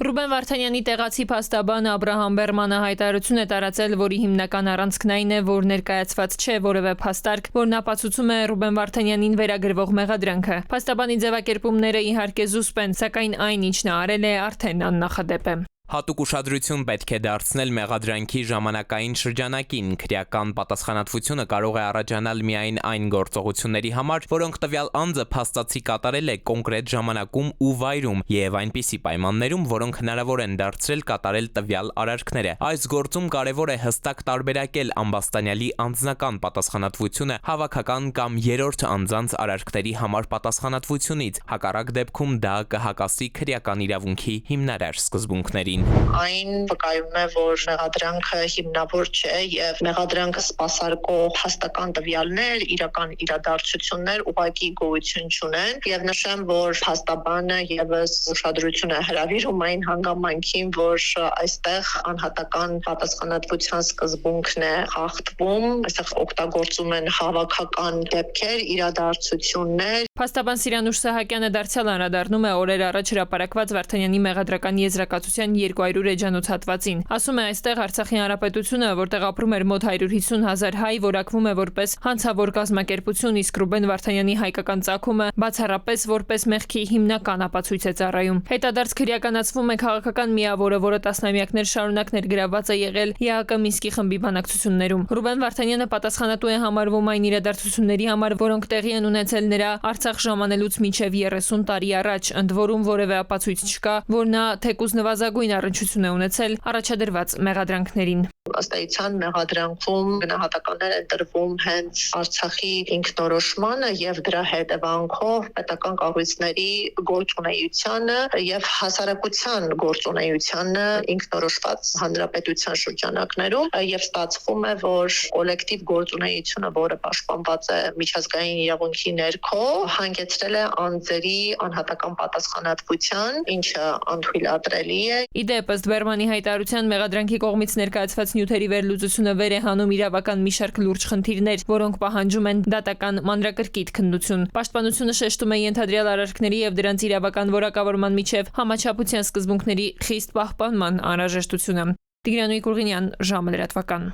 Ռուբեն Վարդանյանի տեղացի փաստաբան Աբրահամ Բերմանը հայտարարություն է տարածել, որի հիմնական առանցքն այն է, որ ներկայացված չէ որևէ փաստարկ, որն ապացուցում է Ռուբեն Վարդանյանին վերագրվող մեղադրանքը։ Փաստաբանի ձևակերպումները իհարկե զուսպ են, սակայն այն, ինչ նա արել է, արդեն աննախադեպ է։ Հատուկ ուշադրություն պետք է դարձնել մեղադրանքի ժամանակային շրջանակին։ Քրեական պատասխանատվությունը կարող է առաջանալ միայն այն գործողությունների համար, որոնք տվյալ անձը փաստացի կատարել է կոնկրետ ժամանակում ու վայրում եւ այնպիսի պայմաններում, որոնք հնարավոր են դարձրել կատարել տվյալ արարքները։ Այս գործում կարևոր է հստակ տարբերակել ամբաստանյալի անձնական պատասխանատվությունը հավաքական կամ երրորդ անձանց արարքների համար պատասխանատվությունից։ Հակառակ դեպքում դա կհակասի քրեական իրավունքի հիմնարար սկզբունքներին։ Այն վկայում է, որ մեղադրանքը հիմնավոր չէ եւ մեղադրանքը սպասարկող հաստական տվյալներ, իրական իրադարձություններ ուղղակի գոյություն չունեն եւ նշեմ, որ փաստաբանը եւս ուշադրություն է հրավիրում այն հանգամանքին, որ այստեղ անհատական պատասխանատվության սկզբունքն է խախտվում, այստեղ օգտագործում են հավաքական դեպքեր, իրադարձություններ։ Փաստաբան Սիրանուշ Սահակյանը դարձյալ անդրադառնում է օրեր առաջ հրապարակված Վարդանյանի մեղադրական եզրակացության 200 էջանոց հատվածին։ Ասում է, այստեղ Արցախի հանրապետությունը, որտեղ ապրում էր մոտ 150,000 հայ, որակվում է որպես հանցավոր կազմակերպություն, իսկ Ռուբեն Վարդանյանի հայկական ծագումը բացառապես որպես մեղքի հիմնական ապացույց է ծառայում։ Հետադարձ քրեականացվում է քաղաքական միավորը, որը տասնամյակներ շարունակ ներգրավված է եղել ԵԱԿ Մինսկի խմբի բանակցություններում։ Ռուբեն Վարդանյանը պատասխանատու է համարվում այն իրադարձությունների համար, որոնք տեղի են ունեցել նրա Արցախ ժամանելուց մինչև 30 տարի առաջ, ընդ որում որևէ ապացույց չկա, որ նա թեկուզ նվազագույն առնչություն է ունեցել առաջադրված մեղադրանքներին։ Ըստ էության մեղադրանքում գնահատականներ են տրվում հենց Արցախի ինքնորոշմանը եւ դրա հետևանքով պետական կառույցների գործունեությանը եւ հասարակության գործունեությանը ինքնորոշված հանրապետության շրջանակներում եւ ստացվում է, որ կոլեկտիվ գործունեությունը, որը պաշտպանված է միջազգային իրավունքի ներքո, հանգեցրել է անձերի անհատական պատասխանատվության, ինչը անթույլատրելի է։ Իդեպ ըստ Բերմանի հայտարարության մեղադրանքի կողմից ներկայացված նյութերի վերլուծությունը վեր է հանում իրավական մի շարք լուրջ խնդիրներ, որոնք պահանջում են դատական մանրակրկիտ քննություն։ Պաշտպանությունը շեշտում է ենթադրյալ արարքների եւ դրանց իրավական որակավորման միջև համաչափության սկզբունքների խիստ պահպանման անհրաժեշտությունը։ Տիգրան Կուրգինյան, ժամը լրատվական։